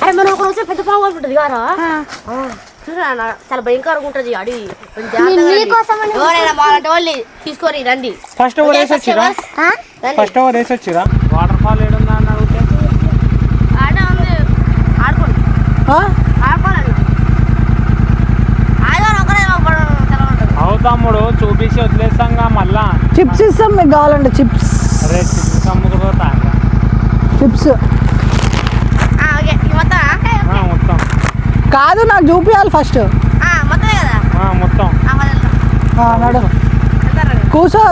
మనం ఒక రోజు పెద్ద పాము ఉంటుంది కారా చూసా చాలా భయంకరంగా ఉంటుంది అడవి ఎవరైనా వాళ్ళు తీసుకొని రండి ఫస్ట్ వచ్చిరా వాటర్ ఫాల్ ఏడుందా అని అడిగితే ఆడుకోండి ఆడుకోవాలండి అవు తమ్ముడు చూపించి వదిలేస్తాంగా మళ్ళా చిప్స్ ఇస్తాం మీకు కావాలంటే చిప్స్ అరే చిప్స్ అమ్ముకుపోతా చిప్స్ మొత్తం కాదు నాకు చూపించాలి ఫస్ట్ మొత్తం నడు కూర్చో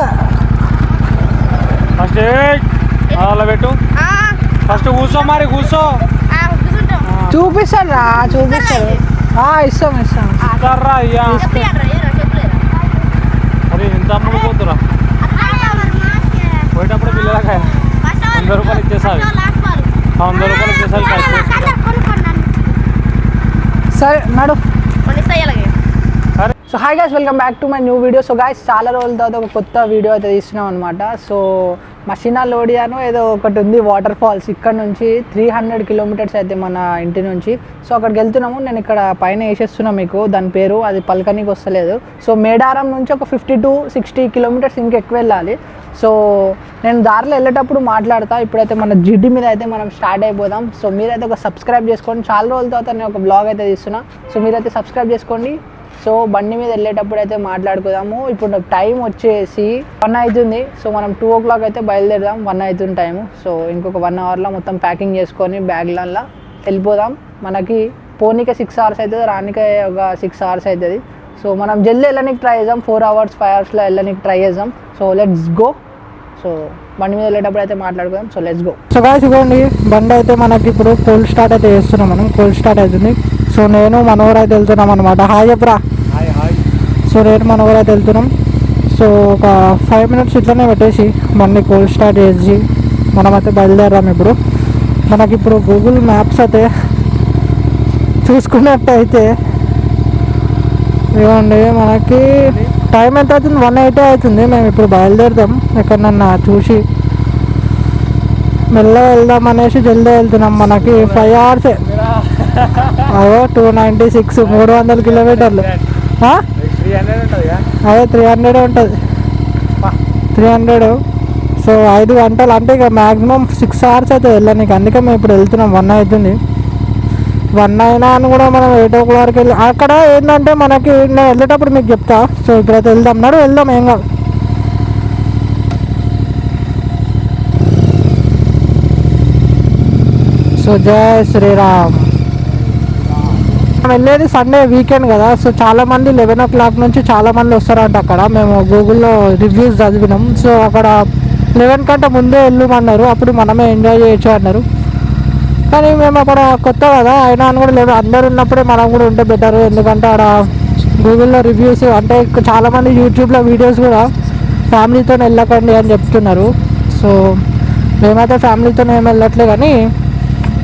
ఫస్ట్ అలా పెట్టు ఫస్ట్ కూర్చో మరి కూర్చో చూపిస్తాడు రా చూపిస్తాడు ఇస్తాం ఇస్తారా అయ్యా అరే ఎంత అమ్ముకుపోతురా పోయేటప్పుడు పిల్లలకాయ 100 రూపాయలు ఇచ్చేసారి 100 రూపాయలు ఇచ్చేసారి సరే నడు. So hi guys, welcome back to my new video. So guys చాలా రోజుల తర్వాత ఒక కొత్త వీడియో అయితే తీస్తున్నాం అనమాట. సో మషినా లోడియాను ఏదో ఒకటి ఉంది వాటర్ ఫాల్స్, ఇక్కడ నుంచి 300 కిలోమీటర్స్ అయితే మన ఇంటి నుంచి. సో అక్కడికి వెళ్తున్నాము. నేను ఇక్కడ పైన వేసేస్తున్నాను మీకు దాని పేరు, అది పలకనికి వస్తలేదు. సో మేడారం నుంచి ఒక 50 to 60 కిలోమీటర్స్ ఇంకెక్కువ వెళ్ళాలి. సో నేను దారిలో వెళ్ళేటప్పుడు మాట్లాడతా. ఇప్పుడైతే మన జిడ్డి మీద అయితే మనం స్టార్ట్ అయిపోదాం. సో మీరైతే ఒక సబ్స్క్రైబ్ చేసుకోండి. చాలా రోజుల తర్వాత నేను ఒక బ్లాగ్ అయితే తీస్తున్నా. సో మీరైతే సబ్స్క్రైబ్ చేసుకోండి. సో బండి మీద వెళ్ళేటప్పుడు అయితే మాట్లాడుకుందాము. ఇప్పుడు టైం వచ్చేసి 1 అవుతుంది. సో మనం 2 o'clock అయితే బయలుదేరదాం. 1 అవుతుంది టైము. సో ఇంకొక 1 hourలో మొత్తం ప్యాకింగ్ చేసుకొని బ్యాగ్లల్లో వెళ్ళిపోదాం. మనకి పోనీకే 6 hours అవుతుంది, రానికే ఒక 6 hours అవుతుంది. సో మనం జల్దీ వెళ్ళడానికి ట్రై చేద్దాం. 4 hours 5 hours వెళ్ళడానికి ట్రై చేద్దాం. So let's go. సో బండి మీద వెళ్ళేటప్పుడు అయితే మాట్లాడుకుందాం. So let's go. So guys ఇవ్వండి, బండి అయితే మనకి ఇప్పుడు కోల్డ్ స్టార్ట్ అయితే చేస్తున్నాం. మనం కోల్డ్ స్టార్ట్ అవుతుంది. సో నేను మనోహర్ అయితే వెళ్తున్నాం అనమాట. హాయ్ చెప్పరా. సో నేను మనోహర్ అయితే వెళ్తున్నాం. సో ఒక 5 minutes ఇట్లనే పెట్టేసి బండి కోల్డ్ స్టార్ట్ చేసి మనమైతే బయలుదేరాం. ఇప్పుడు మనకి ఇప్పుడు గూగుల్ మ్యాప్స్ అయితే చూసుకున్నట్టయితే ఇవ్వండి మనకి టైం ఎంత అవుతుంది, 1:08 అవుతుంది. మేము ఇప్పుడు బయలుదేరుతాం. ఎక్కడన్నా చూసి మెల్లగా వెళ్దాం అనేసి జల్దీ వెళ్తున్నాం. మనకి 5 hours 296 300 కిలోమీటర్లు. అదే 300 ఉంటుంది, 300. సో 5 గంటలు అంటే ఇక మ్యాక్సిమం 6 hours అయితే వెళ్ళానికి. అందుకే మేము ఇప్పుడు వెళ్తున్నాం. 1 అవుతుంది. 1 అయినా అని కూడా మనం 8 o'clock వెళ్ళి అక్కడ ఏంటంటే మనకి నేను వెళ్ళేటప్పుడు మీకు చెప్తా. సో ఇప్పుడైతే వెళ్దాం, వెళ్దాం ఏం కాదు. సో జై శ్రీరామ్. వెళ్ళేది సండే వీకెండ్ కదా. సో చాలామంది 11 o'clock నుంచి చాలామంది వస్తారంట అక్కడ. మేము గూగుల్లో రివ్యూస్ చదివినాం. సో అక్కడ 11 కంటే ముందే వెళ్ళమన్నారు, అప్పుడు మనమే ఎంజాయ్ చేయొచ్చు అన్నారు. కానీ మేము అక్కడ కొత్త కదా, అయినా అని కూడా లేదు. అందరు ఉన్నప్పుడే మనం కూడా ఉంటే బెటర్. ఎందుకంటే అక్కడ గూగుల్లో రివ్యూస్ అంటే చాలామంది యూట్యూబ్లో వీడియోస్ కూడా ఫ్యామిలీతో వెళ్ళకండి అని చెప్తున్నారు. సో మేమైతే ఫ్యామిలీతో ఏం వెళ్ళట్లే, కానీ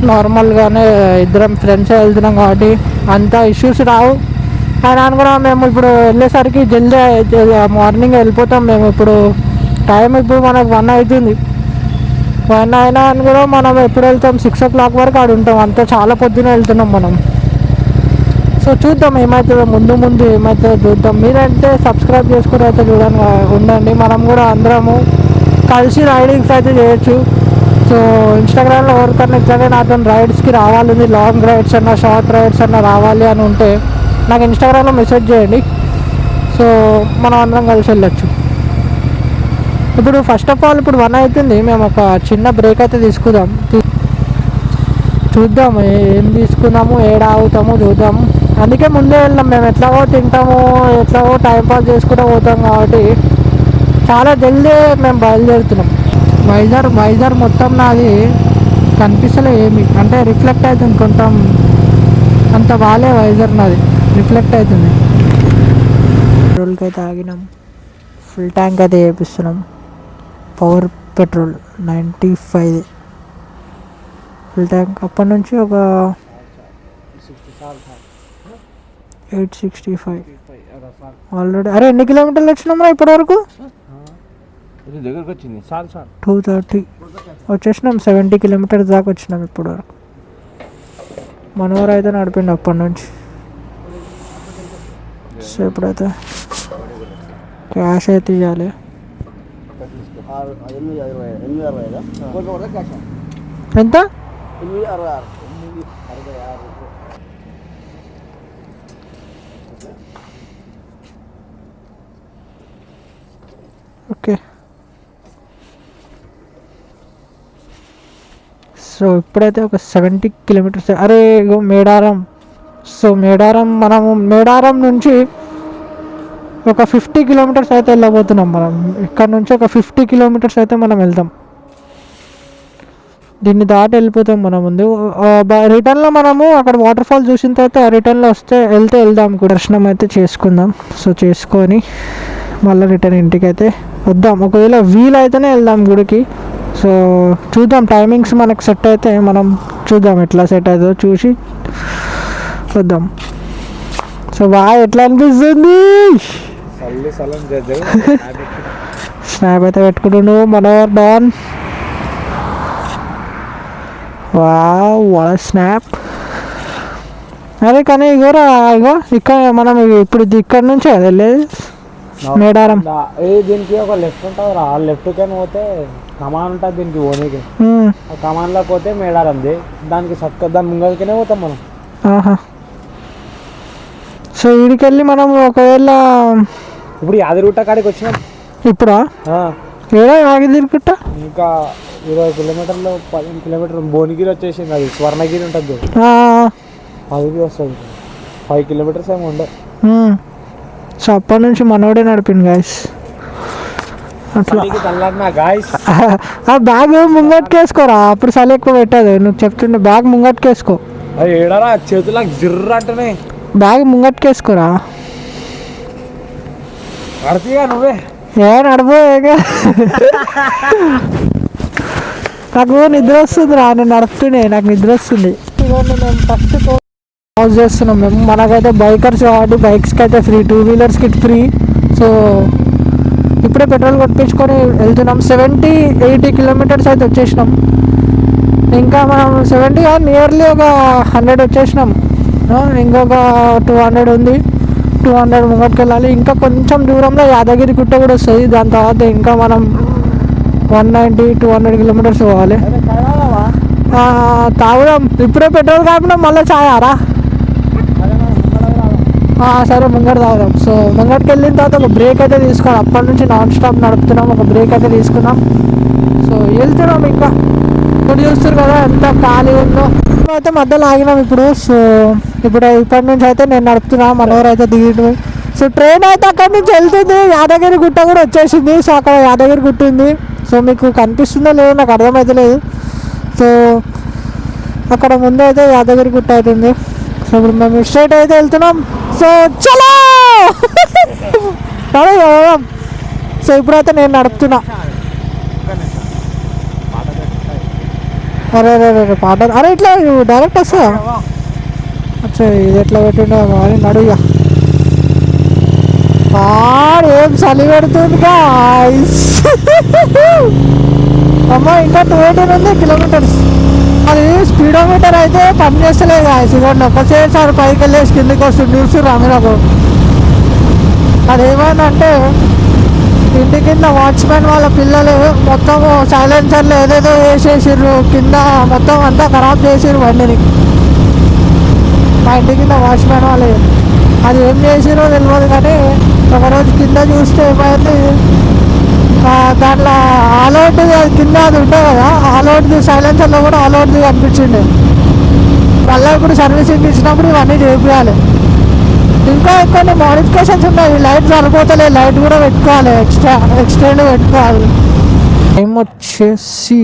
నార్మల్గానే ఇద్దరం ఫ్రెండ్స్ వెళ్తున్నాం కాబట్టి అంత ఇష్యూస్ రావు. అయినా అని కూడా మేము ఇప్పుడు వెళ్ళేసరికి జల్దీ మార్నింగ్ వెళ్ళిపోతాం. మేము ఇప్పుడు టైం ఇప్పుడు మనకు 1 అవుతుంది. 1 అయినా అని కూడా మనం ఎప్పుడు వెళ్తాం, 6 o'clock వరకు ఆడ ఉంటాం. అంతా చాలా పొద్దున వెళ్తున్నాం మనం. సో చూద్దాం ఏమవుతుందో, ముందు ఏమవుతుందో చూద్దాం. మీరైతే సబ్స్క్రైబ్ చేసుకుని అయితే చూడండి, ఉండండి. మనం కూడా అందరము కలిసి రైడింగ్స్ అయితే చేయొచ్చు. సో ఇన్స్టాగ్రామ్లో ఎవరికన్నా ఇట్లానే నాతో రైడ్స్కి రావాలి, లాంగ్ రైడ్స్ అన్నా షార్ట్ రైడ్స్ అన్నా రావాలి అని ఉంటే నాకు ఇన్స్టాగ్రామ్లో మెసేజ్ చేయండి. సో మనం అందరం కలిసి వెళ్ళొచ్చు. ఇప్పుడు ఫస్ట్ ఆఫ్ ఆల్ ఇప్పుడు 1 అవుతుంది. మేము ఒక చిన్న బ్రేక్ అయితే తీసుకుందాం. చూద్దాం ఏం తీసుకుందాము, ఏడ ఆగుతాము చూద్దాము. అందుకే ముందే వెళ్దాం. మేము ఎట్లాగో తింటాము, ఎట్లాగో టైంపాస్ చేసుకుంటూ పోతాం కాబట్టి చాలా జల్దీ మేము బయలుదేరుతున్నాం. వైజాగ్ మొత్తం నాది కనిపిస్తలే ఏమి, అంటే రిఫ్లెక్ట్ అవుతుంది కొంచెం. అంత బాలే వైజాగ్ నాది రిఫ్లెక్ట్ అవుతుంది. పెట్రోల్కి అయితే ఆగినాం. ఫుల్ ట్యాంక్ అయితే చేపిస్తున్నాం. Power petrol 95 full tank. అప్పటి నుంచి ఒక 865 ఆల్రెడీ. అరే ఎన్ని కిలోమీటర్లు వచ్చినామా ఇప్పటివరకు? 230 వచ్చేసినాం. 70 కిలోమీటర్స్ దాకా వచ్చినాం ఇప్పటి వరకు. మనోహర్ అయితే నడిపిండు అప్పటి నుంచి. సో ఇప్పుడైతే క్యాష్ అయితే ఇవ్వాలి. ఎంత? ఓకే. సో ఇప్పుడైతే ఒక 70 కిలోమీటర్స్. అరే ఇగో మేడారం. సో మనము మేడారం నుంచి ఒక 50 కిలోమీటర్స్ అయితే వెళ్ళబోతున్నాం మనం. ఇక్కడ నుంచి ఒక 50 కిలోమీటర్స్ అయితే మనం వెళ్తాం. దీన్ని దాటి వెళ్ళిపోతాం మనం ముందు. రిటర్న్లో మనము అక్కడ వాటర్ ఫాల్ చూసిన తర్వాత రిటర్న్లో వెళ్దాం కూడా. దర్శనం అయితే చేసుకుందాం. సో చేసుకొని మళ్ళీ రిటర్న్ ఇంటికి అయితే వద్దాం. ఒకవేళ వీలైతేనే వెళ్దాం గుడికి. సో చూద్దాం, టైమింగ్స్ మనకు సెట్ అయితే మనం చూద్దాం ఎట్లా సెట్ అవుతుందో చూసి వద్దాం. సో బాగా ఎట్లా అనిపిస్తుంది? స్నాప్ అయితే పెట్టుకుంటుండు Manohar don. Wow what a snap. అరే కానీ ఇగోరా, ఇగో ఇక్కడ మనం ఇప్పుడు ఇక్కడ నుంచే కదా వెళ్ళేది మేడారం. దీనికి ఒక లెఫ్ట్ ఉంటుంది రా, లెఫ్ట్ కానీ పోతే కమాన్ ఉంటుంది దీనికి పోనీకి. ఆ కమాన్లోకి పోతే మేడారంది, దానికి దాని ముంగలకినే పోతాం మనం. సో వీడికి వెళ్ళి మనం ఒకవేళ ఇప్పుడు యాదగిరిగుట్ట కాడికి వచ్చినాం. ఇప్పుడా? ఏడా యాదగిరిగుట్ట? ఇంకా 20 కిలోమీటర్లు 15 కిలోమీటర్లు భువనగిరి వచ్చేసింది. అది స్వర్ణగిరి ఉంటుంది, అది వస్తుంది. 5 కిలోమీటర్స్ ఏమి ఉండే. సో అప్పటి నుంచి మనోడే నడిపింది గాయస్. అట్లా ఆ బ్యాగ్ ముంగట్టుకేసుకోరా, అప్పుడు చలి ఎక్కువ పెట్టదు. నువ్వు చెప్తుండే బ్యాగ్ ముంగట్టుకేసుకో. ఏడారా చేతుల జిర్ర అంటేనే బ్యాగ్ ముంగట్టుకేసుకోరా. నడిపిగా నువ్వే నడిపోయాగా. నాకు నిద్ర వస్తుంది రా, నేను నడుపుతూనే నాకు నిద్ర వస్తుంది. మేము ఫస్ట్ పాజ్ చేస్తున్నాం. మేము మనకైతే బైకర్స్ కాబట్టి బైక్స్కి అయితే ఫ్రీ, 2 వీలర్స్కి ఫ్రీ. సో ఇప్పుడే పెట్రోల్ కొట్టించుకొని వెళ్తున్నాం. 70-80 కిలోమీటర్స్ అయితే వచ్చేసినాం. ఇంకా మనం 70 నియర్లీ ఒక 100 వచ్చేసినాం. ఇంకొక 200 ఉంది. 200 ముంగటికి వెళ్ళాలి. ఇంకా కొంచెం దూరంలో యాదగిరి గుట్ట కూడా వస్తుంది. దాని తర్వాత ఇంకా మనం 190-200 కిలోమీటర్స్ పోవాలి. తాగుదాం. ఇప్పుడే పెట్రోల్ కాకుండా మళ్ళీ చాయారా? సరే ముంగట తాగుదాం. సో ముంగటికి వెళ్ళిన తర్వాత ఒక బ్రేక్ అయితే తీసుకోవాలి. అప్పటి నుంచి నాన్ స్టాప్ నడుపుతున్నాం. ఒక బ్రేక్ అయితే తీసుకున్నాం. సో వెళ్తున్నాం. ఇంకా ఇప్పుడు చూస్తారు కదా ఎంత ఖాళీ ఉందో. అయితే మధ్యలో ఆగినాం ఇప్పుడు. సో ఇప్పటి నుంచి అయితే నేను నడుపుతున్నా, మనోహర్ అయితే దిగి. సో ట్రైన్ అయితే అక్కడి నుంచి వెళ్తుంది. యాదగిరి గుట్ట కూడా వచ్చేసింది. సో అక్కడ యాదగిరి గుట్ట ఉంది. సో మీకు కనిపిస్తుందో లేదో నాకు అర్థమైతే లేదు. సో అక్కడ ముందు అయితే యాదగిరి గుట్ట అవుతుంది. సో ఇప్పుడు మేము స్ట్రైట్ అయితే వెళ్తున్నాం. సో చలో పోదాం. సో ఇప్పుడైతే నేను నడుపుతున్నా. అరే పాట అరే ఇట్లా డైరెక్ట్ వస్తా. అచ్చా ఇది ఎట్లా పెట్టిండో అని నడుగా. ఏం చలి పెడుతుంది గాయ్స్. అమ్మ ఇంకా 218 కిలోమీటర్స్. అది స్పీడోమీటర్ అయితే పని చేస్తలేదు గాయ్స్. ఇవ్వండి ఒకసారి పైకి వెళ్ళేసి కిందకి వస్తుంది. చూస్తుర్రా మీరు? అదేమైందంటే ఇంటి కింద వాచ్మెన్ వాళ్ళ పిల్లలు మొత్తం సైలెన్సర్లు ఏదేదో వేసేసిర్రు కింద, మొత్తం అంతా ఖరాబ్ చేసిర్రు బండిని. మా ఇంటి కింద వాచ్మెన్ వాళ్ళు అది ఏం చేసిరో తెలియదు. కానీ ఒకరోజు కింద చూస్తే ఏమైంది, దాంట్లో ఆల్అౌట్ కింద అది ఉంటుంది కదా, ఆల్అౌట్ సైలెన్సర్లో కూడా ఆల్అౌట్ కనిపించింది. మళ్ళీ ఇప్పుడు సర్వీసింగ్ ఇచ్చినప్పుడు ఇవన్నీ చేయాలి. ఇంకా కొన్ని మోడిఫికేషన్స్ ఉన్నాయి. లైట్ సరిపోతలే, లైట్ కూడా పెట్టుకోవాలి, ఎక్స్టెండ్ పెట్టుకోవాలి. టైం వచ్చేసి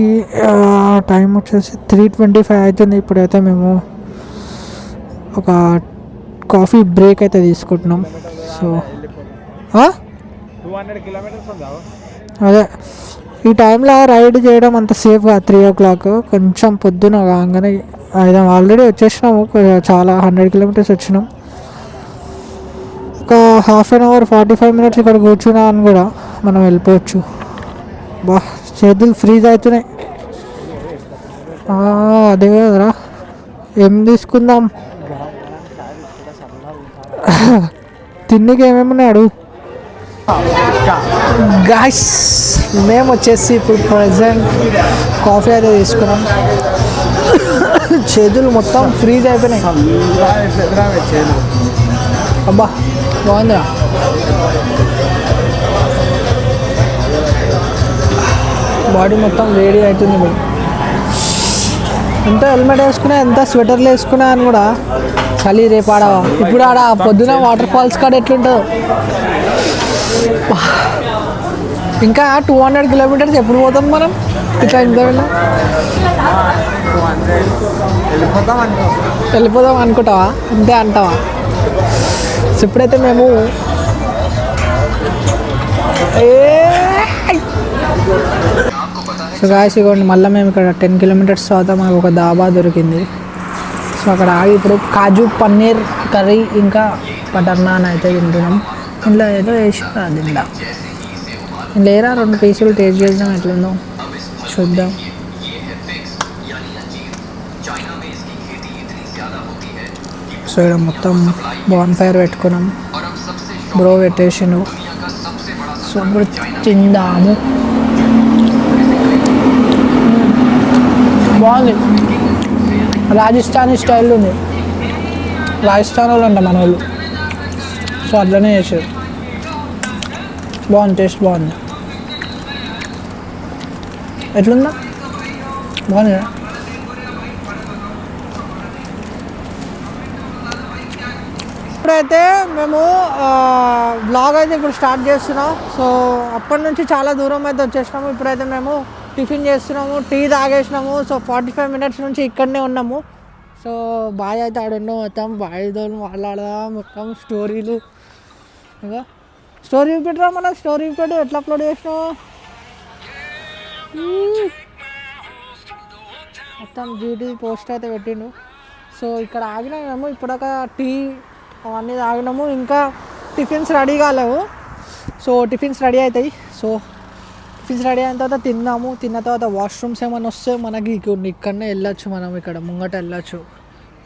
3:25 అవుతుంది. ఇప్పుడైతే మేము ఒక కాఫీ బ్రేక్ అయితే తీసుకుంటున్నాం. సో 200 కిలోమీటర్స్ ఉందా? అదే ఈ టైంలో రైడ్ చేయడం అంత సేఫ్గా 3 o'clock కొంచెం పొద్దున కాగానే ఆల్రెడీ వచ్చేసినాము. చాలా 100 కిలోమీటర్స్ వచ్చినాం. ఒక 1/2 hour 45 minutes ఇక్కడ కూర్చున్నా అని కూడా మనం వెళ్ళిపోవచ్చు. బా చేతులు ఫ్రీజ్ అవుతున్నాయి. అదే కదరా ఏం తీసుకుందాం? తిన్నికి ఏమేమి ఉన్నాయి అడుగు. గాయ్స్ మేము వచ్చేసి ఇప్పుడు ప్రజెంట్ కాఫీ అయితే తీసుకున్నాం. చేతులు మొత్తం ఫ్రీజ్ అయిపోయినాయి. అబ్బా బాగుందిరా. బాడీ మొత్తం వేడి అవుతుంది ఇప్పుడు. ఎంత హెల్మెట్ వేసుకున్నా, ఎంత స్వెటర్లు వేసుకున్నా అని కూడా చలి రేపు ఆడవా. ఇప్పుడు ఆడ పొద్దున వాటర్ ఫాల్స్ కాడ ఎట్లుంటుందో. ఇంకా 200 కిలోమీటర్స్ ఎప్పుడు పోతాం మనం ఇట్లా? ఇంత వెళ్ళిపోదాం అనుకుంటావా? అంతే అంటావా? ఇప్పుడైతే మేము సో గాయస్ ఇవ్వండి, మళ్ళీ మేము ఇక్కడ 10 కిలోమీటర్స్ తర్వాత మాకు ఒక దాబా దొరికింది. సో అక్కడ ఆగి ఇప్పుడు కాజు పన్నీర్ కర్రీ ఇంకా బటర్ నాన్ అయితే తింటున్నాం. ఇంట్లో ఏదో వేసారు అది ఇంట్లో లేరా 2 పీసులు టేస్ట్ చేద్దాం ఎట్లుందో చూద్దాం. సో ఇక్కడ మొత్తం బాన్ ఫైర్ పెట్టుకున్నాం, బ్రో పెట్టేసాను. సో ఇప్పుడు తిందాము. బాగుంది, రాజస్థానీ స్టైల్ ఉంది. రాజస్థాన్ వాళ్ళు అంట మన వాళ్ళు, సో అట్లనే చేసారు. బాగుంది, టేస్ట్ బాగుంది. ఎట్లుందా? బాగుంది కదా. ఇప్పుడైతే మేము బ్లాగ్ అయితే ఇప్పుడు స్టార్ట్ చేస్తున్నాం. సో అప్పటి నుంచి చాలా దూరం అయితే వచ్చేసినాము. ఇప్పుడైతే మేము టిఫిన్ చేస్తున్నాము, టీ తాగేసినాము. సో 45 మినిట్స్ నుంచి ఇక్కడనే ఉన్నాము. సో బాయ్ అయితే ఆడున్నాం, మొత్తం బాయ్తో మాట్లాడదాం, మొత్తం స్టోరీలు. ఇంకా స్టోరీ పెట్టరా, మన స్టోరీ పెట్టు ఎట్లా అప్లోడ్ చేసినావు మొత్తం జీటీ పోస్ట్ అయితే పెట్టిండు. సో ఇక్కడ ఆగినాము, ఇప్పుడు ఒక టీ అవన్నీ తాగినాము. ఇంకా టిఫిన్స్ రెడీ కాలేవు. సో టిఫిన్స్ రెడీ అవుతాయి. సో టిఫిన్స్ రెడీ అయిన తర్వాత తిన్నాము. తిన్న తర్వాత వాష్రూమ్స్ ఏమైనా వస్తే మనకి ఇక్కడనే వెళ్ళొచ్చు. మనం ఇక్కడ ముంగట వెళ్ళొచ్చు.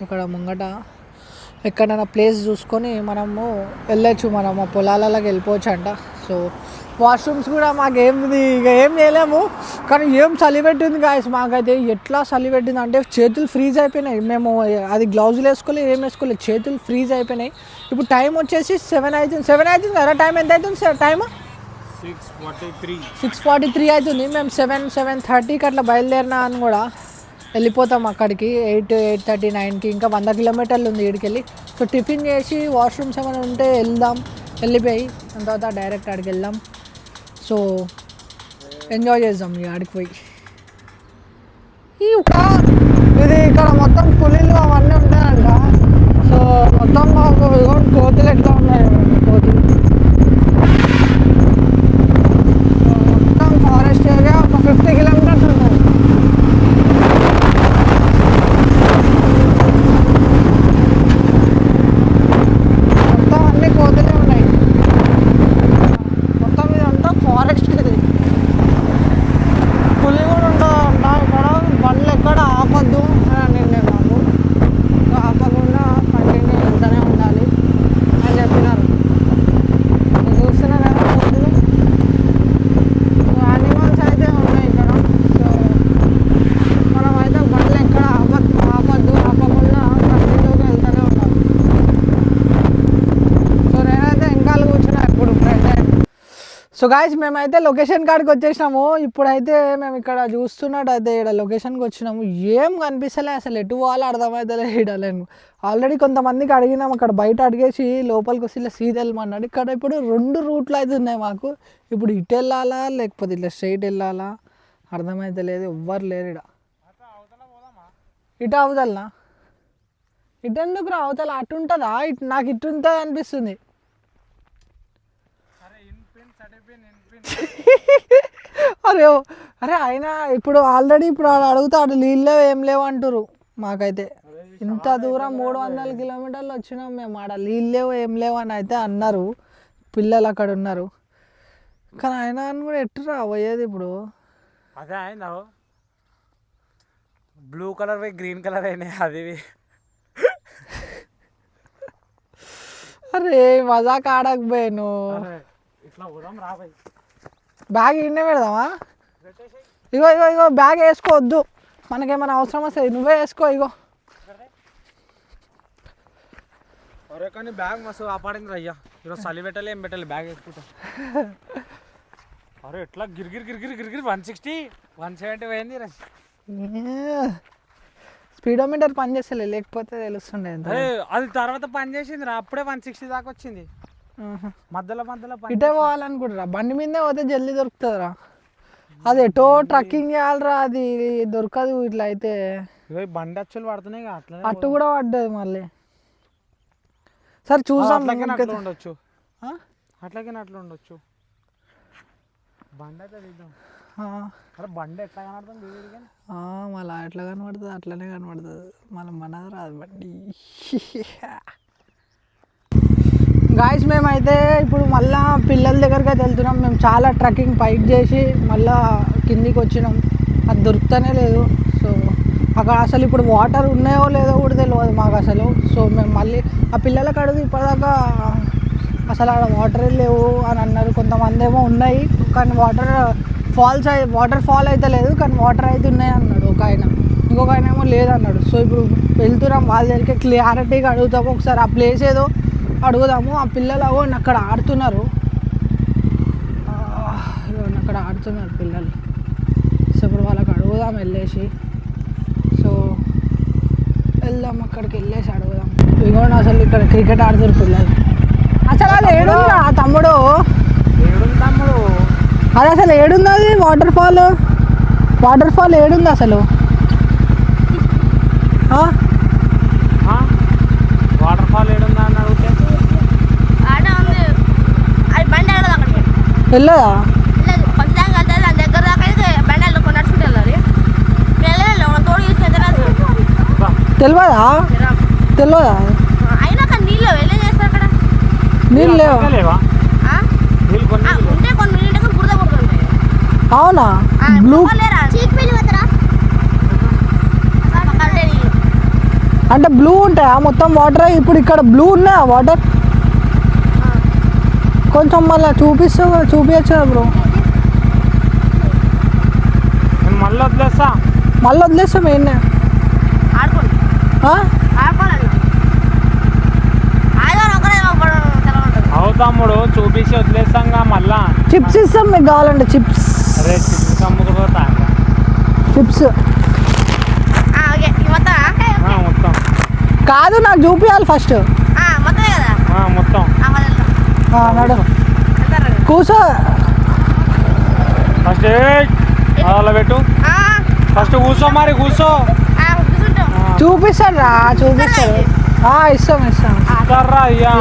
ఇక్కడ ముంగట ఎక్కడైనా ప్లేస్ చూసుకొని మనము వెళ్ళొచ్చు. మనం ఆ పొలాలలోకి వెళ్ళిపోవచ్చు అంట. సో వాష్రూమ్స్ కూడా మాకేమిది ఇక ఏం చేయలేము. కానీ ఏం చలి పెట్టింది గాయస్ మాకైతే. ఎట్లా చలి పెట్టింది అంటే చేతులు ఫ్రీజ్ అయిపోయినాయి. మేము అది గ్లౌజులు వేసుకోలేదు, ఏం వేసుకోలేదు, చేతులు ఫ్రీజ్ అయిపోయినాయి. ఇప్పుడు టైం వచ్చేసి 7 అవుతుంది కదా. టైం ఎంత అవుతుంది? టైం 6:43 అవుతుంది. మేము 7:30కి అట్లా బయలుదేరినా అని కూడా వెళ్ళిపోతాం అక్కడికి. 8:30, 9కి ఇంకా 100 కిలోమీటర్లు ఉంది ఇక్కడికి. సో టిఫిన్ చేసి వాష్రూమ్స్ ఏమైనా ఉంటే వెళ్ళిపోయి దాని తర్వాత డైరెక్ట్ ఆడికి వెళ్దాం. సో ఎంజాయ్ చేద్దాం ఇక ఆడికి పోయి. ఇది ఇక్కడ మొత్తం పులిలు అవన్నీ ఉంటాయంట. సో మొత్తం మాకు కోతులు ఎట్లా ఉన్నాయి, కోతులు మొత్తం ఫారెస్ట్ ఏరియా. ఒక 50 కిలోమీటర్స్ ఉంటుంది. మొత్తం అన్ని కోతులే ఉన్నాయి. మొత్తం ఇదంతా ఫారెస్ట్. ఇది పులి కూడా ఉంటుందంట ఇక్కడ. బండ్లు ఎక్కడ ఆపద్దు అని నిన్నే మాకు ఆపకుండా కంటిన్యూ వెళ్తూనే ఉండాలి అని చెప్పినారు. చూస్తున్నారా కోతులు? యానిమల్స్ అయితే ఉన్నాయి ఇక్కడ. సో మనం అయితే బండ్లు ఎక్కడ ఆపద్దు, ఆపకుండా కంటిన్యూగా వెళ్తూనే ఉండాలి. సో నేనైతే వెనకాల కూర్చున్నా ఇప్పుడు ప్రెజెంట్. సో గాయస్ మేమైతే లొకేషన్ కాడికి వచ్చేసినాము. ఇప్పుడైతే మేము ఇక్కడ చూస్తున్నట్టు అయితే ఇక్కడ లొకేషన్కి వచ్చినాము. ఏం కనిపిస్తలే అసలు, ఎటు పోవాలో అర్థమవుతలే ఇడలేను. ఆల్రెడీ కొంతమందికి అడిగినాము, అక్కడ బయట అడిగేసి లోపలికి వచ్చి ఇలా సీదా వెళ్ళమన్నాడు. ఇక్కడ ఇప్పుడు 2 రూట్లు అయితే ఉన్నాయి మాకు. ఇప్పుడు ఇటు వెళ్ళాలా లేకపోతే ఇట్లా స్ట్రైట్ వెళ్ళాలా అర్థమవుతలేదు. ఎవ్వరు లేరు ఇక్కడ. ఇటు అవతలనా? ఇటు ఎందుకు రా అవతల? అటు ఉంటుందా? ఇటు నాకు ఇటు ఉంటుంది అనిపిస్తుంది. అరే అయినా ఇప్పుడు ఆల్రెడీ ఇప్పుడు అడుగుతాడు నీళ్ళే ఏం లేవు అంటారు. మాకైతే ఇంత దూరం 300 కిలోమీటర్లు వచ్చినాం మేము. ఆడ నీళ్ళు లేవు ఏం లేవు అని అయితే అన్నారు పిల్లలు అక్కడ ఉన్నారు. కానీ అయినా అని కూడా ఎట్టురా పోయేది ఇప్పుడు? అదే అయిందా బ్లూ కలర్ పోయి గ్రీన్ కలర్ అయినాయి. అది అరే మజాక్ ఆడకపోయాను. ఇట్లా పోదాం రాబాయి. బ్యాగ్ ఇండే పెడదామా? ఇగో ఇగో ఇగో బ్యాగ్ వేసుకోవద్దు, మనకేమైనా అవసరం వస్తుంది, నువ్వే వేసుకో. ఇగో అరే కానీ బ్యాగ్ మస్తు కాపాడింది అయ్యా. ఈరోజు చలి పెట్టాలి ఏం పెట్టాలి బ్యాగ్ వేసుకుంటా. అరే ఎట్లా గిరిగిరి గిరిగిరి గిరిగిరి 160 170 పోయింది. స్పీడోమీటర్ పని చేస్తలే, లేకపోతే తెలుస్తుండే. అది తర్వాత పని చేసింది రా, అప్పుడే 160 దాకా వచ్చింది. మధ్యలో ఇటే పోవాలనుకుంటారా? బండి మీదే పోతే జల్దీ దొరుకుతుందిరా. అది ఎటో ట్రక్కింగ్ చేయాలిరా, అది దొరకదు ఇట్లా అయితే. బండి అచ్చులు పడుతున్నాయి అట్లా, అట్టు కూడా పడ్డది మళ్ళీ. సరే చూసాం, అట్లా ఉండొచ్చు, అట్లాగే అట్లా ఉండొచ్చు. బండి అయితే తీద్దాం. అరే బండి ఎట్లా కనబడుతుంది మళ్ళీ ఎట్లా కనబడుతుంది, అట్లనే కనబడుతుంది మళ్ళీ, మనది రాదు బండి. గాయస్ మేమైతే ఇప్పుడు మళ్ళీ పిల్లల దగ్గరికి అయితే వెళ్తున్నాం. మేము చాలా ట్రెక్కింగ్ పైకి చేసి మళ్ళీ కిందికి వచ్చినాం, అది దొరుకుతూనే లేదు. సో అక్కడ అసలు ఇప్పుడు వాటర్ ఉన్నాయో లేదో కూడా తెలియదు మాకు అసలు. సో మేము మళ్ళీ ఆ పిల్లలకి అడుగు ఇప్పటిదాకా అసలు ఆడ వాటరే లేవు అని అన్నారు. కొంతమంది ఏమో ఉన్నాయి కానీ వాటర్ ఫాల్ అయితే లేదు, కానీ వాటర్ అయితే ఉన్నాయి అన్నాడు ఒక ఆయన. ఇంకొక ఆయన ఏమో లేదన్నాడు. సో ఇప్పుడు వెళ్తున్నాం వాళ్ళ దగ్గరికి, క్లారిటీగా అడుగుతాము ఒకసారి ఆ ప్లేస్ ఏదో అడుగుదాము. ఆ పిల్లలు అక్కడ ఆడుతున్నారు, అక్కడ ఆడుతున్నారు పిల్లలు. సో ఇప్పుడు వాళ్ళకి అడుగుదాం వెళ్ళేసి. సో వెళ్దాం, అక్కడికి వెళ్ళేసి అడుగుదాం. ఇదిగోండి అసలు ఇక్కడ క్రికెట్ ఆడుతారు పిల్లలు. అసలు అది ఏడుందా తమ్ముడు? అది అసలు ఏడుంది, అది వాటర్ ఫాల్ ఏడుంది అసలు? వాటర్ ఫాల్ ఏడుందా అని అడిగితే వెళ్ళదా? తెలియదా? నీళ్ళు లేవా? అవునా? బ్లూ అంటే బ్లూ ఉంటాయా మొత్తం వాటర్? ఇప్పుడు ఇక్కడ బ్లూ ఉన్నాయా వాటర్? కొంచెం మళ్ళీ చూపించచ్చు కదా బ్రో. మళ్ళీ వదిలేస్తాం ఏంటి? తమ్ముడు చూపించి వదిలేస్తాం మళ్ళా. చిప్స్ ఇస్తాం మీకు కావాలంటే, చిప్స్ మొత్తం కాదు, నాకు చూపించాలి ఫస్ట్ మొత్తం. నడు కూర్చో ఫస్ట్ అలా పెట్టు, ఫస్ట్ కూర్చో, మరి కూర్చో. చూపిస్తాను రా, చూపిస్తాను. ఇస్తాం ఇస్తారా అయ్యా?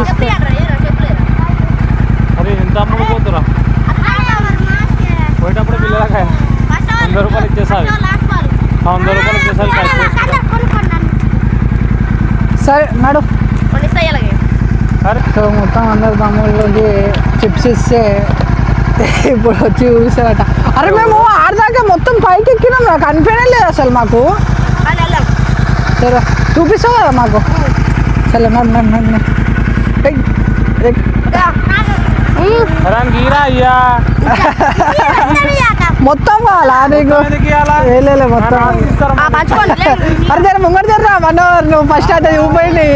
అరే ఎంత అమ్ముడు పోతురా, పోయేటప్పుడు పిల్లలకి 100 రూపాయలు ఇచ్చేసారి, 100 రూపాయలు ఇచ్చేసారి. సరే నడు. సో మొత్తం అందరు తమ్ముళ్ళకి చిప్స్ ఇస్తే ఇప్పుడు వచ్చి చూసారట. అరే మేము ఆడదాకా మొత్తం పైకి ఎక్కినాం, నాకు అనిపించడం లేదు అసలు మాకు. సరే చూపిస్తావు కదా మాకు. సరే నన్ను అయ్యా మొత్తం కావాలా నీకు? మొత్తం అరే దాన్ని ముంగడు తెర్రా మనోహర్, నువ్వు ఫస్ట్ అయితే చూపోయింది,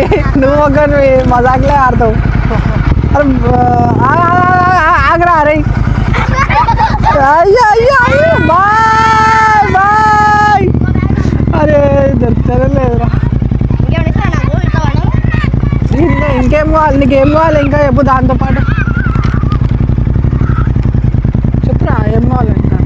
నువ్వు ఒక మజాక్లే ఆడతావు. అరే ఆగరా. అరే అయ్యో అయ్యో అయ్యో, బాయ్ బాయ్. అరే దొరుకుతారే లేదురా. ఇంకేం కావాలి, నీకేం కావాలి ఇంకా చెప్పు, దాంతోపాటు చెప్పురా ఏం కావాలి ఇంకా.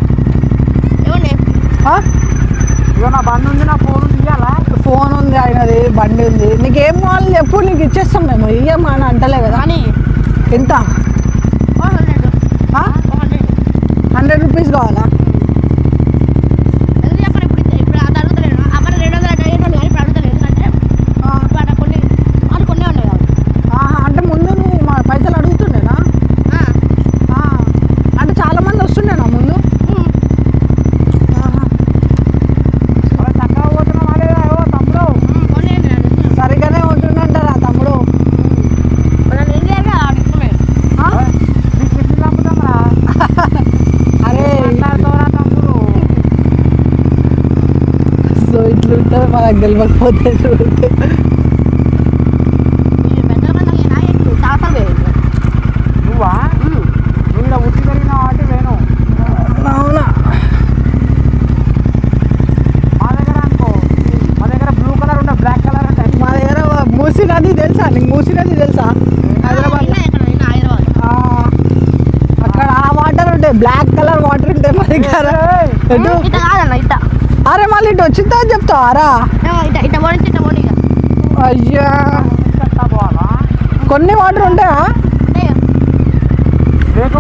నా బండి ఉంది, నా ఫోన్ ఉంది, ఇవ్వాలా? ఫోన్ ఉంది ఆయనది, బండి ఉంది, నీకేం కావాలి చెప్పు, నీకు ఇచ్చేస్తాం మేము. ఇయ్యమ్మా అని అంటలే కదా. ఎంత? 100 రూపీస్ కావాలా? అంటే ముందు నువ్వు మా పైసలు అడుగుతుండేనా? అంటే చాలా మంది వస్తుండేనా ముందు? చక్కగా పోతున్నావా లేదా తమ్ముడు? సరిగానే ఉంటుండంటారా తమ్ముడు? నాకు తెలియకపోతే నువ్వా నువ్వు ఇలా ఉట్టి పెరిగిన అంటే వేణు అవునా మా దగ్గర అనుకో మా దగ్గర బ్లూ కలర్ ఉండే బ్లాక్ కలర్ ఉంటాయి మా దగ్గర మూసీ నది తెలుసా నీకు మూసీ నది తెలుసా హైదరాబాద్ ఆ, అక్కడ ఆ వాటర్ ఉంటాయి బ్లాక్ కలర్ వాటర్ ఉంటాయి మా దగ్గర ఎటు ఇట్ట కాదన్న ఇట్ట అరే మళ్ళీ ఇటు వచ్చిందా అని చెప్తావారా ఇట్ట ఇట్ట పోనీ ఇట్ట పోనీ ఇక అయ్యా పోవాలా కొన్ని వాటర్ ఉంటాయా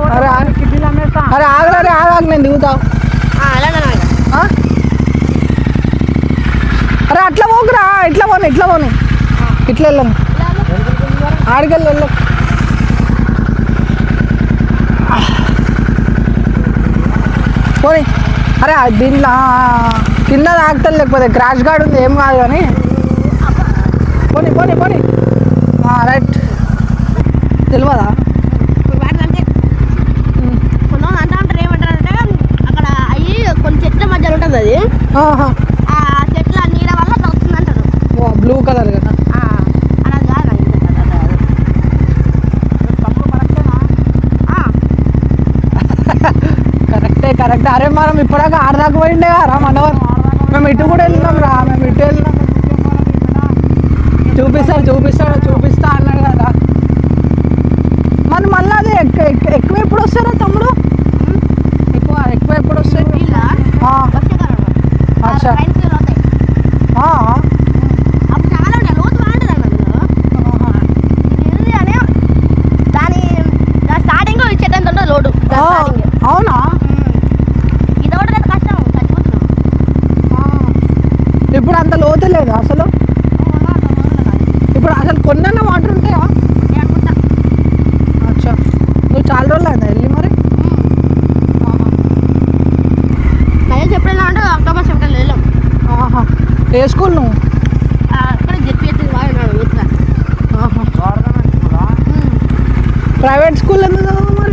అరే ఆగు. కిడ్నీలు అమ్మేస్తా అరే ఆగరా రే ఆగాకు నేను దిగుతా అలాగన్నా ఇక ఆ? అరే అట్లా పోకురా ఇట్లా పోను ఇట్లా వెళ్ళను ఆడికెళ్ళి వెళ్ళు పోనీ అరే దీంట్లో కింద తాగుతాను లేకపోతే క్రాష్ గార్డ్ ఉంది ఏం కాదు కానీ పోనీ రైట్ తెలియదా వాటికంటే కొంతమంది అంటారు ఏమంటారంటే అక్కడ అయ్యి కొన్ని చెట్ల మధ్యలో ఉంటుంది అది ఆ చెట్ల నీడ వల్ల అట్లా వస్తుంది అంటారు బ్లూ కలర్ కదా అలా కాదు కరెక్టే అరే మనం ఇప్పటిదాకా ఆడదాకా పోయిండే రా మనవర్ మేము ఇటు కూడా వెళ్ళినాం రా మేము ఇటు వెళ్ళినాం చూపిస్తా అన్నాడు కదా మరి మళ్ళీ అది ఎక్కువ ఎప్పుడు వస్తారా తమ్ముడు ఎక్కువ ఎప్పుడు వస్తాయి అచ్చా అప్పుడు చాలా ఉంటాయి లోతు బాగుంటుంది అందులో దాని స్టార్టింగ్ చెట్టు ఎంత ఉంటుంది లోటు అవునా ఇది ఒకటి కష్టం చచ్చిపోతున్నాం ఇప్పుడు అంత లోతు లేదు అసలు ఇప్పుడు అసలు కొన్న వాటర్ ఉంటాయా అచ్చా నువ్వు చాలా రోజులు అయిందా వెళ్ళి మరి నేను చెప్పిన అంటే అక్టోబర్ సెప్టెంబర్ వెళ్ళాం ఏ స్కూల్ నువ్వు అక్కడ చెప్పి బాగున్నాడు ప్రైవేట్ స్కూల్ ఎందుకు చదవవు మరి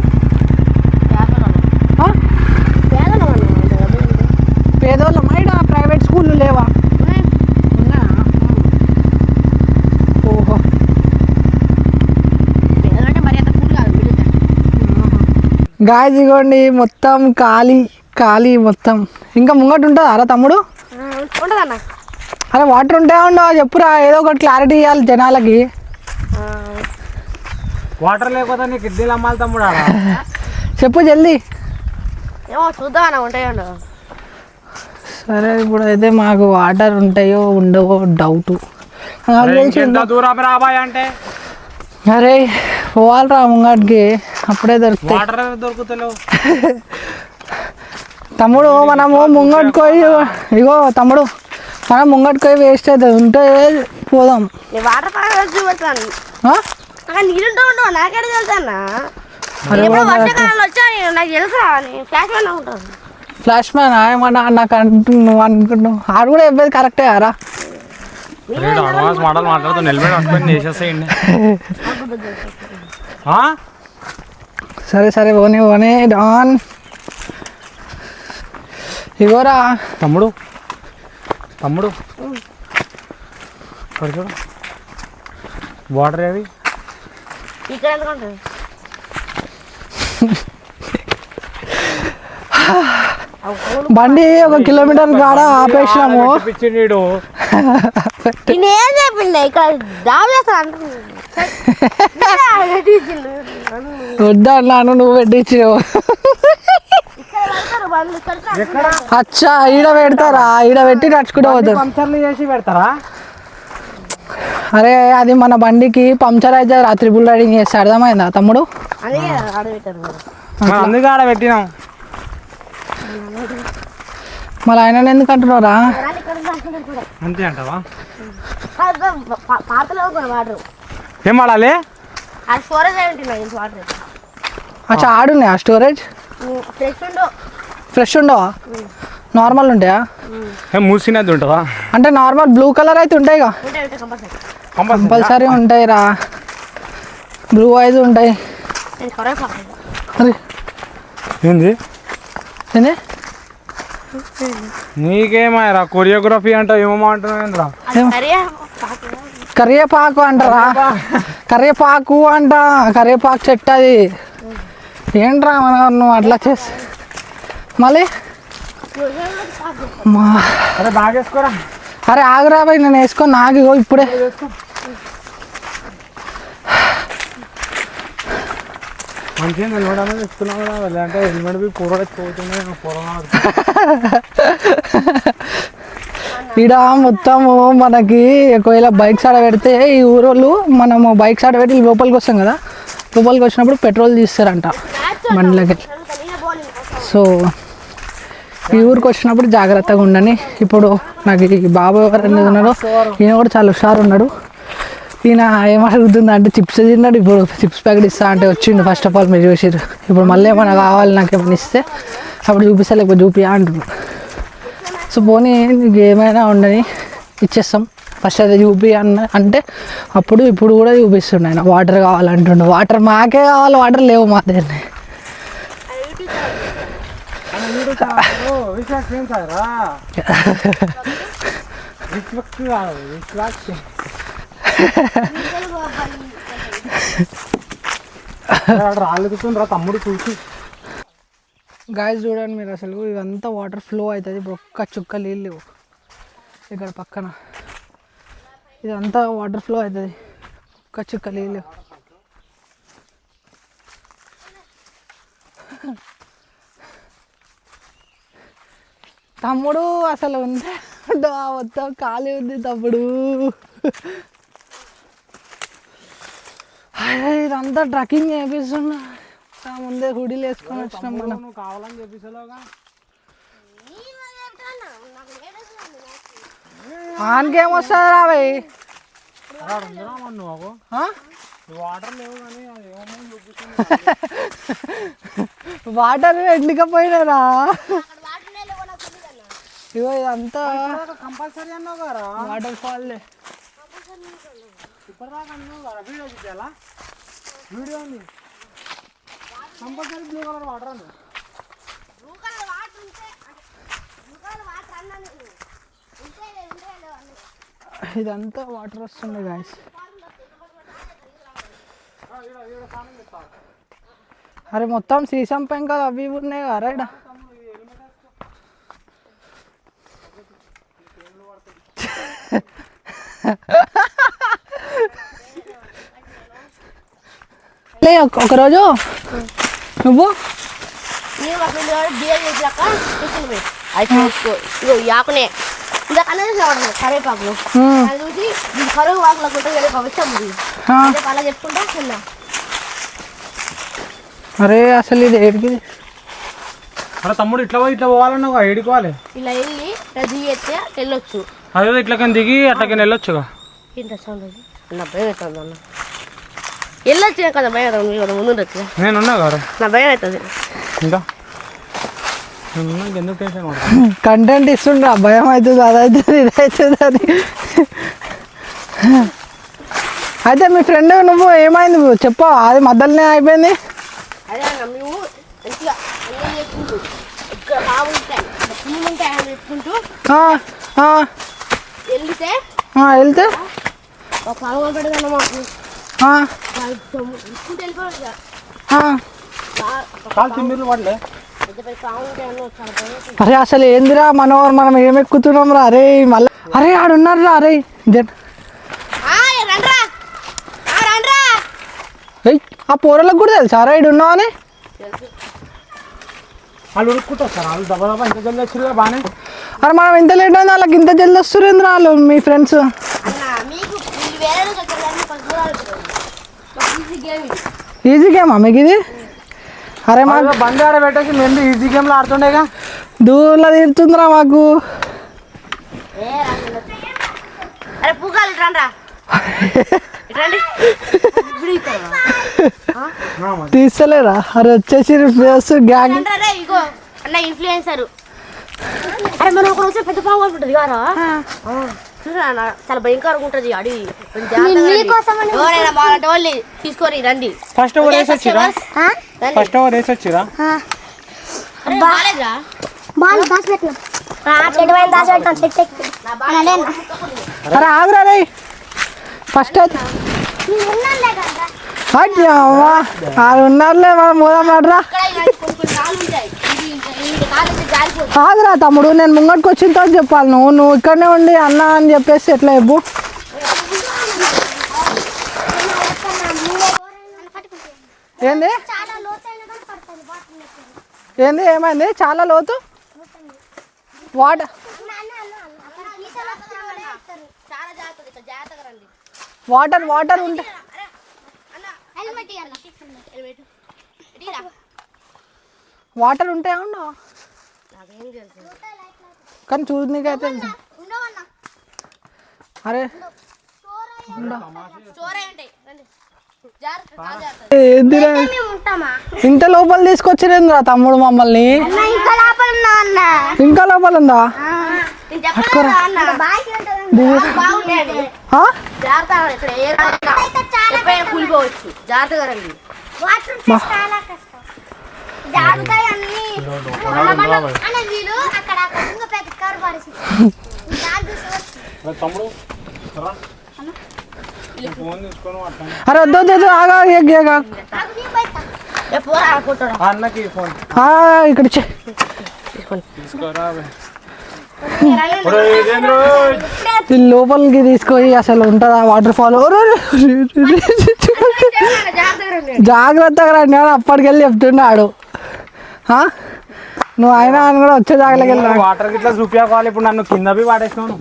ఆ? పేదోళ్ళమా ఇక్కడ ప్రైవేట్ స్కూళ్ళు లేవా ఉన్నాయా ఓహో గాయస్ ఇగోండి మొత్తం ఖాళీ మొత్తం ఇంకా ముంగట ఉంటుందా అరా తమ్ముడు ఉంటుందన్న అరే వాటర్ ఉంటాయా ఉండవా చెప్పురా ఏదో ఒకటి క్లారిటీ ఇవ్వాలి జనాలకి వాటర్ లేకపోతే నీ కిడ్నీలు అమ్మాలి తమ్ముడు ఆడ చెప్పు జల్దీ ఏమో చూద్దామన్నా ఉంటాయండి సరే ఇప్పుడు అయితే మాకు వాటర్ ఉంటాయో ఉండవో డౌట్ ఎంత దూరం రాబాయ్ అంటే అరే పోవాలిరా ముంగటికి అప్పుడే దొరుకుతాయి వాటర్ దొరుకుతలేవు తమ్ముడు మనము ముంగట్టుకోయి ఇగో తమ్ముడు మనం ముంగట్టుకోయి వేస్ట్ అవుతుంది ఉంటే పోదాం నేను వాటర్ పార్క్ చూపెడతాను ఆ? అక్కడ నీళ్ళుంటూ ఉండవు నాకేడ తెలుసా అన్న ఎప్పుడు వర్షాకాలంలో వచ్చా నాకు తెలుసా ఫ్లాష్ మ్యాన్ ఉంటాను ఫ్లాష్ మ్యాన్ ఏమన్నా నాకు నువ్వు అనుకుంటున్నావు ఆడు కూడా చెప్పేది కరెక్టే రా అడ్వాన్స్ మోడల్ మాట్లాడుతూ నిలబడి అనుకుని చేసేసేయండి సరే పోనీ డాన్ ఇగోరా తమ్ముడు ఇక్కడ చూడు వాటర్ ఏవి ఇక్కడ ఎందుకు ఉంటుంది బండి 1 కిలోమీటర్ కాడ ఆపేసినాము పిచ్చినీడు నేనేం చెప్పిండే ఇక్కడ జాబ్ చేస్తాను వద్దన్నాను నువ్వు పెట్టించావు అచ్చా ఈడ పెడతారా ఈడ పెట్టి నడుచుకుంటూ పోతారు పంచర్లు చేసి పెడతారా అరే అది మన బండికి పంచర్ అయితే రాత్రి బుల్ రైడింగ్ చేస్తే అర్థమైందా తమ్ముడు అందుకే ఆడ పెట్టినాం మళ్ళీ ఆయన ఎందుకు అంటున్నారా అంతే అంటావా పాతలో వాటర్ ఏం వాడాలి అది స్టోరేజ్ అయి ఉంటుంది వాటర్ అచ్చా ఆడున్నాయి ఆ స్టోరేజ్ ఫ్రెష్ ఉండవా నార్మల్ ఉంటాయా ఏం మూసినది ఉంటుందా అంటే నార్మల్ బ్లూ కలర్ అయితే ఉంటాయిగా కంపల్సరీ ఉంటాయి రా బ్లూ అయితే ఉంటాయి అరే ఏంది ఏంది నీకేమాయరా కొరియోగ్రఫీ అంటే ఏమో అంటున్నావేంద్రా? కరివేపాకు అంటారా? కరివేపాకు అంట, కరివేపాకు చెట్టు అది. ఏంట్రా నువ్వు అట్లా చేసి మళ్ళీ అరే బాగా వేసుకోరా. అరే ఆగురా పోయి, నేను వేసుకొని నాకు ఇప్పుడే. మంచిగా నిలబడాలని చెప్తున్నావు కదా, లేదంటే హెల్మెట్ పోయి పూర్వ పోతుండే పూర్వం. ఈడ మొత్తము మనకి ఒకవేళ బైక్స్ ఆడ పెడితే ఈ ఊరోళ్ళు మనము బైక్స్ ఆడ పెట్టి లోపలికి వస్తాం కదా, లోపలికి వచ్చినప్పుడు పెట్రోల్ తీస్తారంట బండ్లకి. సో ఈ ఊరికి వచ్చినప్పుడు జాగ్రత్తగా ఉండని. ఇప్పుడు నాకు ఈ బాబు ఎవరైనా ఉన్నారో ఈయన కూడా చాలా హుషారు ఉన్నాడు. ఈయన ఏమడుగుతుంది అంటే చిప్స్ తిన్నాడు. ఇప్పుడు చిప్స్ ప్యాకెట్ ఇస్తా అంటే వచ్చిండు. ఫస్ట్ ఆఫ్ ఆల్ మీరు చూసిర్రు. ఇప్పుడు మళ్ళీ ఏమైనా కావాలి నాకు ఏమైనా ఇస్తే అప్పుడు చూపిస్తా, లేకపోతే చూపియా అంటున్నాడు. సో పోనీ నీకు ఏమైనా ఉండని ఇచ్చేస్తాం. ఫస్ట్ అది చూపి అంటే అప్పుడు ఇప్పుడు కూడా చూపిస్తుండే ఆయన. వాటర్ కావాలంటుండే. వాటర్ మాకే కావాలి, వాటర్ లేవు మా దగ్గర. రాళ్ళెత్తుతుండ్రా తమ్ముడు చూసి. గాయస్ చూడండి మీరు, అసలు ఇదంతా వాటర్ ఫ్లో అవుతుంది. ఇప్పుడు ఒక్క చుక్క నీళ్ళు లేవు ఇక్కడ పక్కన. ఇదంతా వాటర్ ఫ్లో అవుతుంది, ఒక్క చుక్క నీళ్ళు లేవు. తమ్ముడు అసలు ఉందా మొత్తం ఖాళీ ఉంది తమ్ముడు. ఇదంతా ట్రక్కింగ్ చేపిస్తున్నా. ముందే హుడీలు వేసుకొని వచ్చినాం మనం. కావాలని చెప్పేసావుగా. ఆనకేమొస్తుంది రాబోయ్? నువ్వు వాటర్ లేవు కానీ వాటర్ ఎండికపోయినారా? ఇగో ఇదంతా కంపల్సరీ అన్నావు కదా వాటర్ ఫాల్. ఇప్పటిదాకా అన్నావు కదా వీడియో చూపించాలా? వీడియో ఉంది కంపల్సరీ బ్లూ కలర్ వాటర్ అన్న. ఇదంతా వాటర్ వస్తుంది గాయస్. అరే మొత్తం సీసం పెంకలు అవి ఉన్నాయి కదా ఇక్కడ. ఒకరోజు నువ్వు ఆకునే కరివేపాకులు చూసి కరువు వాకులకు అలా చెప్పుకుంటా. అరే అసలు ఇది ఏడికి? అరే తమ్ముడు ఇట్లా పోయి ఇట్లా పోవాలన్నావు, ఏడుకోవాలి. ఇలా వెళ్ళి రద్దీ చేస్తే వెళ్ళొచ్చు. అదే ఇట్లకని దిగి అట్లకని వెళ్ళొచ్చుగా. ఏంటి సౌండ్ నా భయం అవుతుంది అన్న. వెళ్ళొచ్చు కదా భయం అవుతుంది. ముందు వచ్చి నేనున్నా కదా, నా భయం అవుతుంది. ఇంకా ఎందుకు టెన్షన్ కంటెంట్ ఇస్తుండ్రా, భయం అవుతుంది, అదవుతుంది, ఇదవుతుంది అని. అయితే మీ ఫ్రెండ్ నువ్వు ఏమైంది చెప్పు, అది మధ్యలోనే అయిపోయింది. అదే అన్న మేము మంచిగా అన్నీ చేసుకుంటూ ఇక్కడ బాగుంటాయి పువ్వులు ఉంటాయి అని చెప్పుకుంటూ వెళ్తే ఒక పాలు పెడతాను మాకు వెళ్ళిపోవాలి. అరే అసలు ఏందిరా మనోహర్, మనం ఏం ఎక్కుతున్నాం రా? అరే మళ్ళీ అరే ఆడున్నారు రా. అరే ఆ పోరలకు కూడా తెలుసా రా ఇడు ఉన్నావు అని? వాళ్ళు ఉడుక్కుంటారు సార్, వాళ్ళు దెబ్బ ఇంత జల్ది వచ్చారు కదా బాగానే. అరే మనం ఇంత లేట్ అయింది, వాళ్ళకి ఇంత జల్ది వస్తారు ఏంద్రా వాళ్ళు మీ ఫ్రెండ్స్? ఈజీ గేమా మీకు ఇది? అరే మా బండి ఆడ పెట్టేసి మేము ఈజీ గేమ్లో ఆడుతుండేగా. దూరంలో తీరుతుందిరా మాకు. తీస్తలేరా? అరే వచ్చేసి ప్లేస్ గ్యాంగ్ అన్న ఇన్ఫ్లుయెన్సర్. అరే మనం ఒక రోజు పెద్ద పాము ఉంటుంది కదా, చాలా భయంకరంగా ఉంటుంది అడవి. ఎవరైనా బాగుంటే వాళ్ళు తీసుకొని రండి. ఫస్ట్ ఓవర్ వేసి వచ్చిరా? అరే ఆగురా రే ఫస్ట్ అయితే ఉన్నారులే మనం మూలం పడరా. ఆగురా తమ్ముడు, నేను ముంగటికి వచ్చిన తర్వాత చెప్పాలి. నువ్వు ఇక్కడనే ఉండి అన్న అని చెప్పేసి ఎట్లా చెప్పు. ఏంది ఏంది ఏమైంది? చాలా లోతు వాటర్ వాటర్ వాటర్ ఉంటే వాటర్ ఉంటాయా ఉండవా? కానీ చూడు నీకైతే అరే ఏందిరా ఇంత లోపల తీసుకొచ్చిరేంద్రా తమ్ముడు మమ్మల్ని? ఇంకా లోపల ఉందా? అరే వద్దు ఆగా ఇక్కడ లోపలికి తీసుకొని అసలు ఉంటుందా వాటర్ ఫాల్? జాగ్రత్తగా రండి అని అప్పటికెళ్ళి చెప్తున్నాడు. నువ్వు అయినా అని కూడా వచ్చే జాగ్రత్తకి వెళ్ళి వాటర్ గిట్లా చూపించాలి. ఇప్పుడు నన్ను కింద పోయి వాడేసినాను.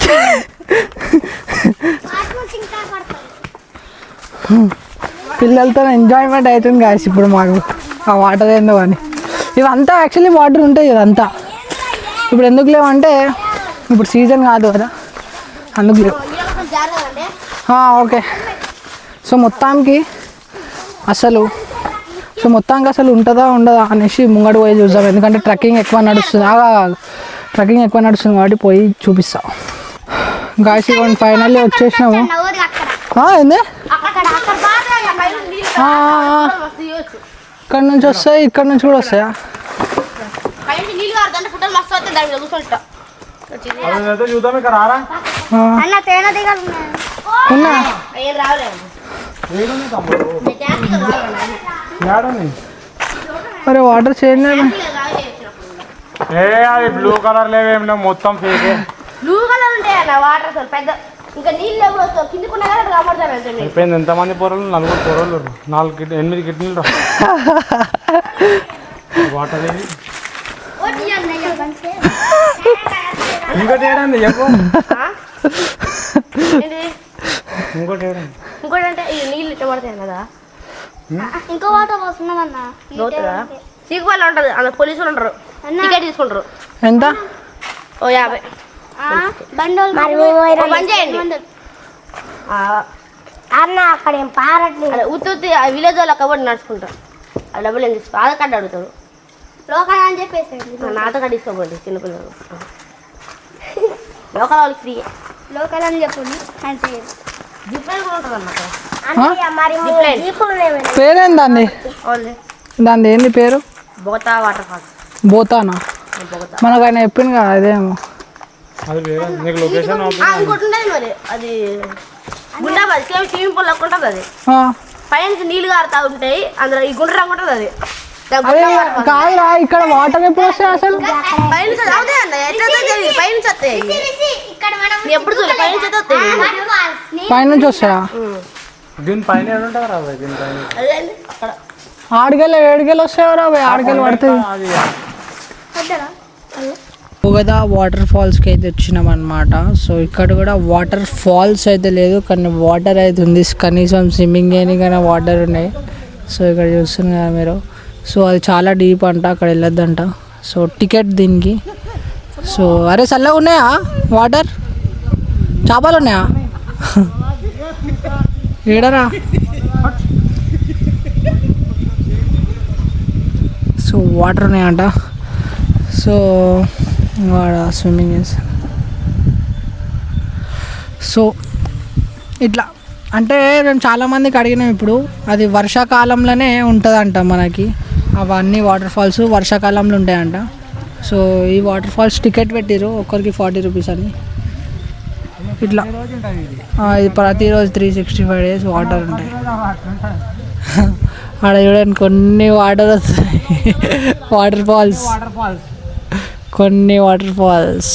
పిల్లలతో ఎంజాయ్మెంట్ అవుతుంది గాయస్ ఇప్పుడు మాకు ఆ వాటర్ ఏందో అని. ఇవంతా యాక్చువల్లీ వాటర్ ఉంటాయి ఇదంతా. ఇప్పుడు ఎందుకు లేవంటే ఇప్పుడు సీజన్ కాదు కదా, అందుకు లేవు. ఓకే. సో మొత్తానికి అసలు ఉంటుందా ఉండదా అనేసి ముంగడు పోయి చూద్దాం. ఎందుకంటే ట్రెక్కింగ్ ఎక్కువ నడుస్తుంది కాబట్టి పోయి చూపిస్తా. గాయస్ ఇవన్నీ ఫైనల్లీ వచ్చేసినాము. ఏంది ఇక్కడ నుంచి వస్తాయి, ఇక్కడ నుంచి కూడా వస్తాయా? అరే వాటర్ చేంజ్ అది బ్లూ కలర్ లేవేం మొత్తం బ్లూ కలర్ ఉంటాయి అన్న వాటర్ అసలు పెద్ద. ఇంకా నీళ్ళు ఎవరు వస్తావు కిందకున్నా కానీ కనబడతాను. అయిపోయింది. ఎంతమంది పొరలు? 4 పొరలు, 8 కిడ్నీలు వాటర్. ఇంకోటి ఏడండి చెప్పు. ఇంకోటి అంటే ఈ నీళ్ళు ఇట్లా పడతాయి కదా. ఇంకో వాటర్ వస్తున్నదన్నా చీకుపల్లి ఉంటుంది, అందులో పోలీసులు ఉంటారు, టికెట్ తీసుకుంటారు. ఎంత? 50. పని చేయండి అన్న అక్కడ ఏం పారట్లేదు. ఉత్తి విలేజ్ వాళ్ళు కాబట్టి నడుచుకుంటారు. ఆ డబ్బులు ఏం తీసుకో, ఆధార్ కార్డు అడుగుతారు. లోకల్ అని చెప్పేసి ఆధార్ కార్డు తీసుకోబోండి చిన్నపిల్లలు. లోకల్ వాళ్ళకి ఫ్రీ. లోకల్ అని చెప్పండి అంతే. జిప్లైన్ కూడా ఉంటుంది అన్నమాట. పేరేంది దాన్ని? దాన్ని ఏంది పేరు? బోతా వాటర్ ఫాల్స్. బోతానా? మనకు ఆయన చెప్పింది కదా అదేమో. ఇంకోటి ఉండదు మరి, అది గుండాబాద్ స్విమ్మింగ్ పూల్ లెక్క ఉంటుంది. అది పైన నీళ్ళు కారుతా ఉంటాయి, అందులో ఈ గుండ్ర రంగు ఉంటుంది. అది కాదురా, ఇక్కడ వాటర్ ఎప్పుడు వస్తాయి అసలు? పైన వస్తాయి. ఎప్పుడు చూడలే, పైనుంచి వస్తాయా? దీనిపైన అక్కడ ఆడికెళ్ళి ఏడికెళ్ళి వస్తాయో ఆడికెళ్ళి పడుతుంది కదా. వాటర్ ఫాల్స్కి అయితే వచ్చినాం అనమాట. సో ఇక్కడ కూడా వాటర్ ఫాల్స్ అయితే లేదు, కానీ వాటర్ అయితే ఉంది. కనీసం స్విమ్మింగ్ చేయడానికైనా వాటర్ ఉన్నాయి. సో ఇక్కడ చూస్తున్నారు కదా మీరు. సో అది చాలా డీప్ అంట, అక్కడ వెళ్ళొద్దంట. సో టికెట్ దీనికి. సో అరే చల్లగా ఉన్నాయా వాటర్? చేపలు ఉన్నాయా? ఏడరా? సో వాటర్ ఉన్నాయంట. సో వాడు స్విమ్మింగ్ చేస్తాను. సో ఇట్లా అంటే మేము చాలామందికి అడిగినాం. ఇప్పుడు అది వర్షాకాలంలోనే ఉంటుందంట మనకి. అవన్నీ వాటర్ ఫాల్స్ వర్షాకాలంలో ఉంటాయంట. సో ఈ వాటర్ ఫాల్స్ టికెట్ పెట్టిరు ఒక్కరికి 40 రూపీస్ అని. ఇట్లా ఇది ప్రతిరోజు 365 days వాటర్ ఉంటాయి. ఆడ చూడండి కొన్ని వాటర్ వస్తాయి. వాటర్ ఫాల్స్ కొన్ని వాటర్ ఫాల్స్.